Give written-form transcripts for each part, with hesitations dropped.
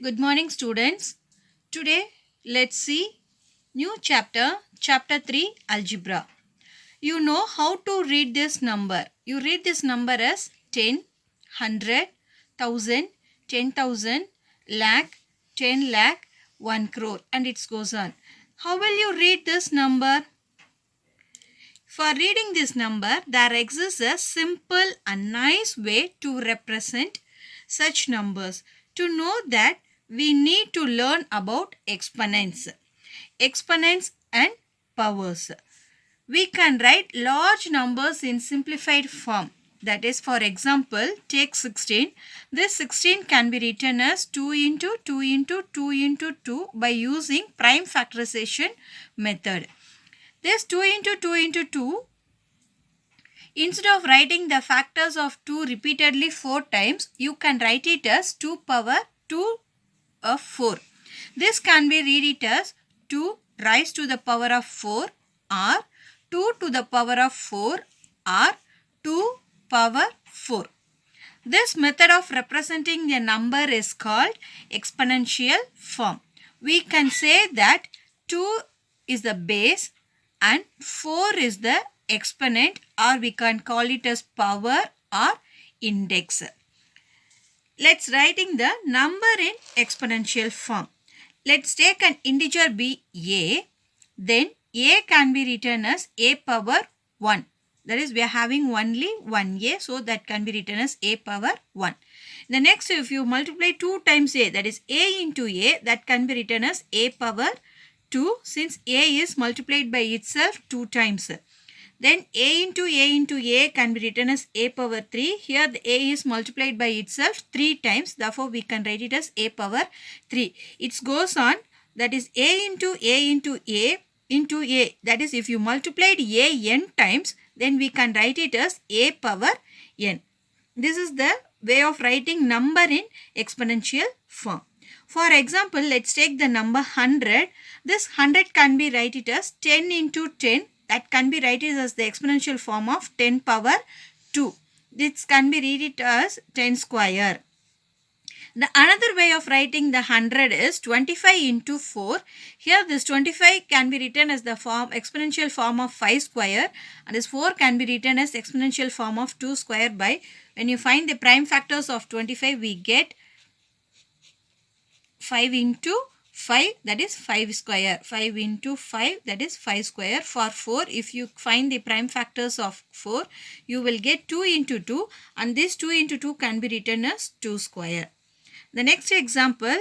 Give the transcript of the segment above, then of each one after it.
Good morning, students. Today, let's see new chapter 3, Algebra. You know how to read this number. You read this number as 10, 100, 1000, 10,000, lakh, 10 lakh, 1 crore, and it goes on. How will you read this number? For reading this number, there exists a simple and nice way to represent such numbers. To know that, we need to learn about exponents and powers. We can write large numbers in simplified form. That is, for example, take 16. This 16 can be written as 2 into 2 into 2 into 2 by using prime factorization method. This 2 into 2 into 2, instead of writing the factors of 2 repeatedly 4 times, you can write it as 2 power 2 of 4. This can be read it as 2 raised to the power of 4 or 2 to the power of 4 or 2 power 4. This method of representing a number is called exponential form. We can say that 2 is the base and 4 is the exponent, or we can call it as power or index. Let's writing the number in exponential form. Let's take an integer be a. Then a can be written as a power 1. That is, we are having only 1a, so that can be written as a power 1. The next, if you multiply 2 times a, that is a into a, that can be written as a power 2, since a is multiplied by itself 2 times. Then a into a can be written as a power 3. Here the a is multiplied by itself 3 times. Therefore, we can write it as a power 3. It goes on. That is a into a into a into a. That is, if you multiplied a n times, then we can write it as a power n. This is the way of writing number in exponential form. For example, let's take the number 100. This 100 can be write it as 10 into 10. That can be written as the exponential form of 10 power 2. This can be read it as 10 square. The another way of writing the 100 is 25 into 4. Here this 25 can be written as the exponential form of 5 square, and this 4 can be written as exponential form of 2 square. By when you find the prime factors of 25, we get 5 into 5, that is 5 square. 5 into 5, that is 5 square. For 4, if you find the prime factors of 4, you will get 2 into 2, and this 2 into 2 can be written as 2 square. The next example,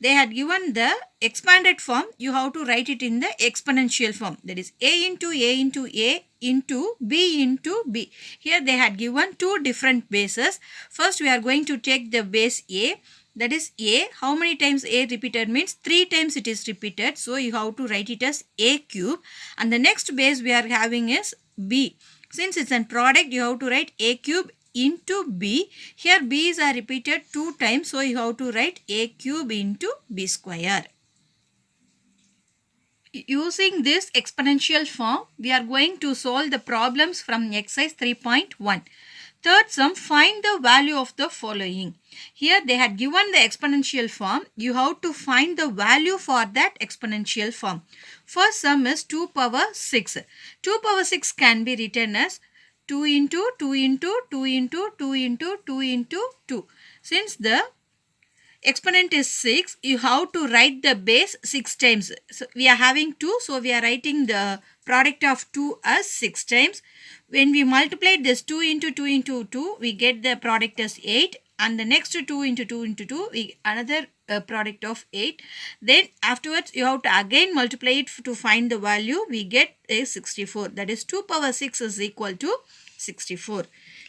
they had given the expanded form. You have to write it in the exponential form. That is a into a into a into b into b. Here they had given 2 different bases. First, we are going to take the base a. That is a. How many times a repeated means 3 times it is repeated. So you have to write it as a cube. And the next base we are having is b. Since it's a product, you have to write a cube into b. Here b's are repeated 2 times. So you have to write a cube into b square. Using this exponential form, we are going to solve the problems from exercise 3.1. Third sum, find the value of the following. Here they had given the exponential form. You have to find the value for that exponential form. First sum is 2 power 6. 2 power 6 can be written as 2 into 2 into 2 into 2 into 2 into 2. Since the exponent is 6, you have to write the base 6 times. So we are having 2, so we are writing the product of 2 as 6 times. When we multiply this 2 into 2 into 2, we get the product as 8. And the next 2 into 2 into 2, we another product of 8. Then afterwards, you have to again multiply it to find the value. We get a 64. That is 2 power 6 is equal to 64.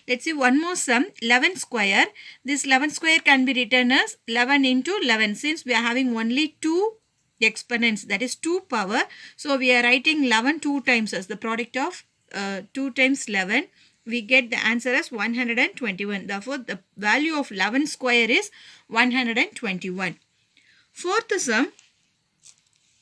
Let's see one more sum, 11 square. This 11 square can be written as 11 into 11. Since we are having only 2 exponents, that is 2 power. So we are writing 11 2 times as the product of 2 times 11. We get the answer as 121. Therefore, the value of 11 square is 121. Fourth sum,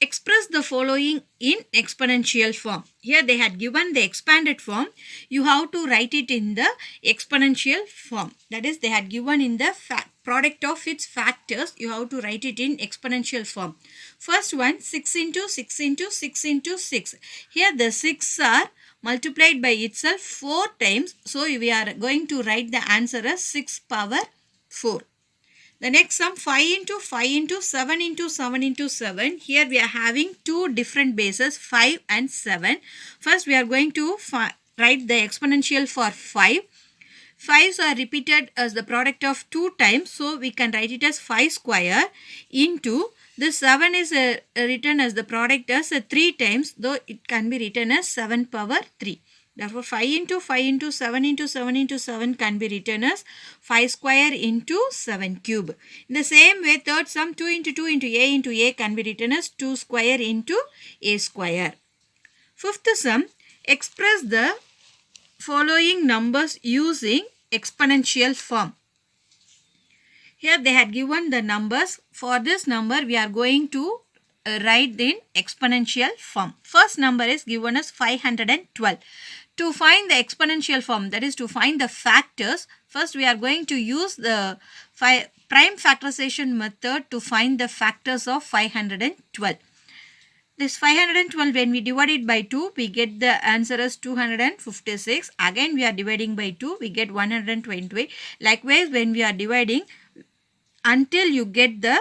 express the following in exponential form. Here they had given the expanded form. You have to write it in the exponential form. That is, they had given in the product of its factors, you have to write it in exponential form. First one, 6 into 6 into 6 into 6. Here the 6 are multiplied by itself 4 times. So we are going to write the answer as 6 power 4. The next sum, 5 into 5 into 7 into 7 into 7. Here we are having two different bases, 5 and 7. First we are going to write the exponential for 5. 5s are repeated as the product of 2 times. So we can write it as 5 square into this 7 is written as the product as 3 times, though it can be written as 7 power 3. Therefore, 5 into 5 into 7 into 7 into 7 can be written as 5 square into 7 cube. In the same way, third sum, 2 into a can be written as 2 square into a square. Fifth sum, express the following numbers using exponential form. Here they had given the numbers. For this number, we are going to write in exponential form. First number is given as 512. To find the exponential form, that is to find the factors, first we are going to use the prime factorization method to find the factors of 512. This 512, when we divide it by 2, we get the answer as 256. Again, we are dividing by 2, we get 128. Likewise, when we are dividing, until you get the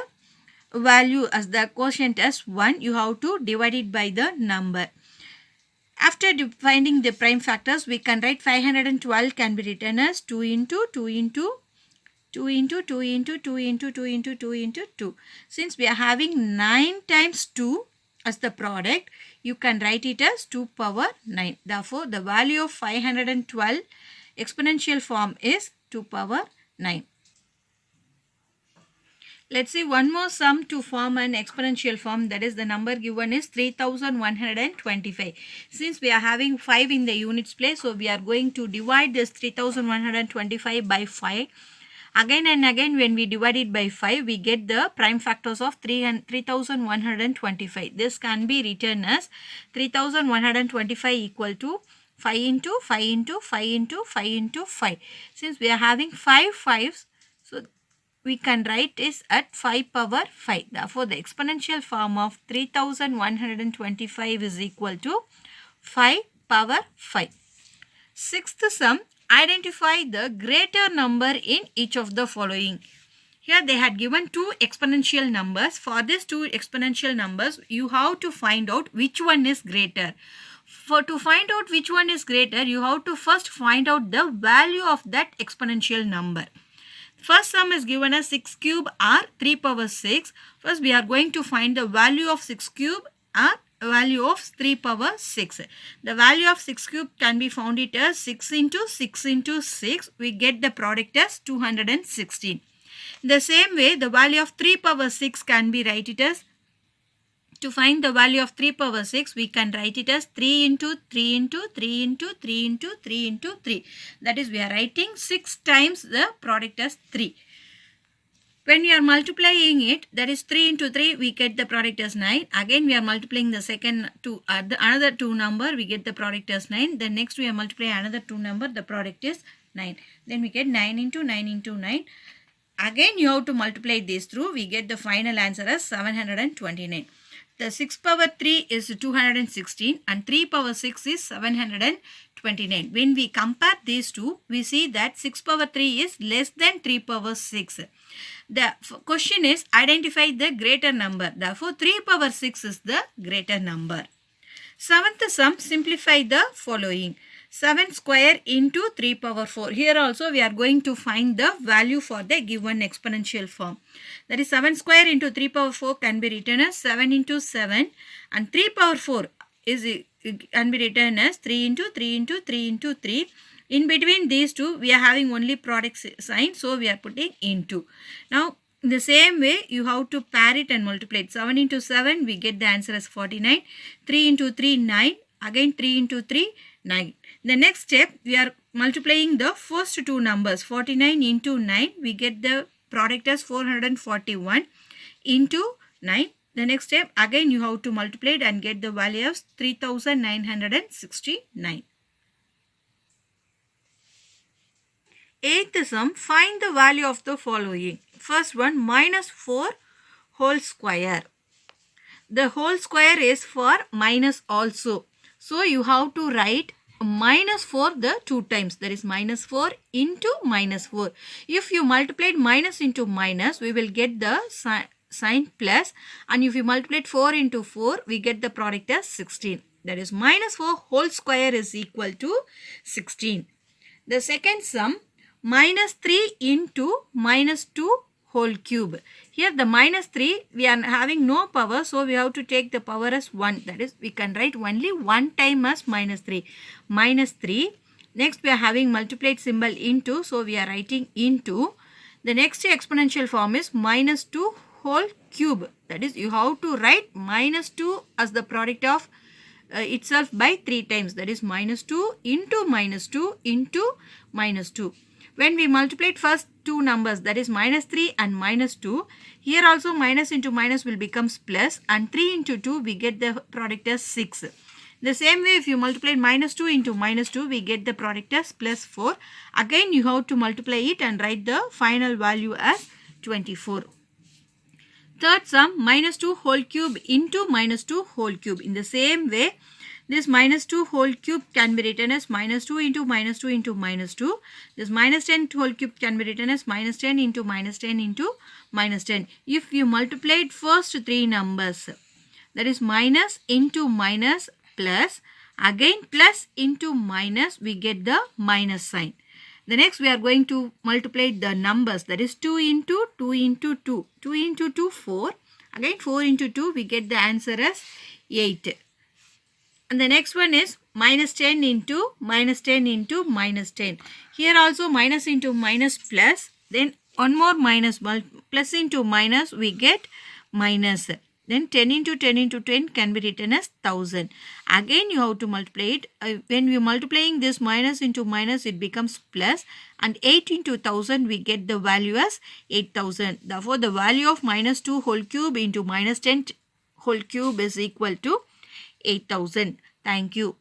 value as the quotient as 1, you have to divide it by the number. After finding the prime factors, we can write 512 can be written as 2 into 2 into 2 into 2 into 2 into 2 into 2 into 2. Since we are having 9 times 2 as the product, you can write it as 2 power 9. Therefore, the value of 512 exponential form is 2 power 9. Let's see one more sum to form an exponential form, that is the number given is 3125. Since we are having 5 in the units place, so we are going to divide this 3125 by 5. Again and again when we divide it by 5, we get the prime factors of 3125. This can be written as 3125 equal to 5 into 5 into 5 into 5 into 5. Since we are having 5 5s, so we can write is at 5 power 5. Therefore, the exponential form of 3125 is equal to 5 power 5. Sixth sum, identify the greater number in each of the following. Here they had given two exponential numbers. For these two exponential numbers, you have to find out which one is greater. To find out which one is greater, you have to first find out the value of that exponential number. First sum is given as 6 cube or 3 power 6. First we are going to find the value of 6 cube or value of 3 power 6. The value of 6 cube can be found it as 6 into 6 into 6. We get the product as 216. The same way, the value of 3 power 6 can be write it as, to find the value of 3 power 6, we can write it as 3 into 3 into 3 into 3 into 3 into 3. That is, we are writing 6 times the product as 3. When we are multiplying it, that is 3 into 3, we get the product as 9. Again, we are multiplying the second two, another 2 number, we get the product as 9. Then next we are multiplying another 2 number, the product is 9. Then we get 9 into 9 into 9. Again, you have to multiply this through, we get the final answer as 729. The 6 power 3 is 216 and 3 power 6 is 729. When we compare these two, we see that 6 power 3 is less than 3 power 6. The question is identify the greater number. Therefore, 3 power 6 is the greater number. Seventh sum, simplify the following. 7 square into 3 power 4. Here also we are going to find the value for the given exponential form. That is 7 square into 3 power 4 can be written as 7 into 7 and 3 power 4 can be written as 3 into 3 into 3 into 3. In between these two we are having only product sign, so we are putting into. Now in the same way you have to pair it and multiply it. 7 into 7 we get the answer as 49. 3 into 3 9. Again 3 into 3 9. The next step, we are multiplying the first two numbers. 49 into 9, we get the product as 441 into 9. The next step, again you have to multiply it and get the value of 3969. Eighth sum, find the value of the following. First one, minus 4 whole square. The whole square is for minus also. So you have to write minus 4 the 2 times. That is minus 4 into minus 4. If you multiplied minus into minus, we will get the sign plus. And if you multiplied 4 into 4, we get the product as 16. That is minus 4 whole square is equal to 16. The second sum, minus 3 into minus 2 whole cube. Here the minus 3, we are having no power, so we have to take the power as 1. That is, we can write only one time as minus 3. Minus 3. Next we are having multiplied symbol into, so we are writing into. The next exponential form is minus 2 whole cube. That is, you have to write minus 2 as the product of itself by 3 times. That is minus 2 into minus 2 into minus 2. When we multiplied first two numbers, that is minus 3 and minus 2, here also minus into minus will becomes plus, and 3 into 2 we get the product as 6. The same way, if you multiplied minus 2 into minus 2, we get the product as plus 4. Again you have to multiply it and write the final value as 24. Third sum, minus 2 whole cube into minus 2 whole cube. In the same way, this minus 2 whole cube can be written as minus 2 into minus 2 into minus 2. This minus 10 whole cube can be written as minus 10 into minus 10 into minus 10. If you multiplied first 3 numbers, that is minus into minus plus, again plus into minus, we get the minus sign. The next we are going to multiply the numbers, that is 2 into 2 into 2. 2 into 2, 4. Again 4 into 2, we get the answer as 8. And the next one is minus 10 into minus 10 into minus 10. Here also minus into minus plus. Then one more minus, plus into minus, we get minus. Then 10 into 10 into 10 can be written as 1000. Again you have to multiply it. When we are multiplying this minus into minus, it becomes plus. And 8 into 1000, we get the value as 8000. Therefore, the value of minus 2 whole cube into minus 10 whole cube is equal to 8000. Thank you.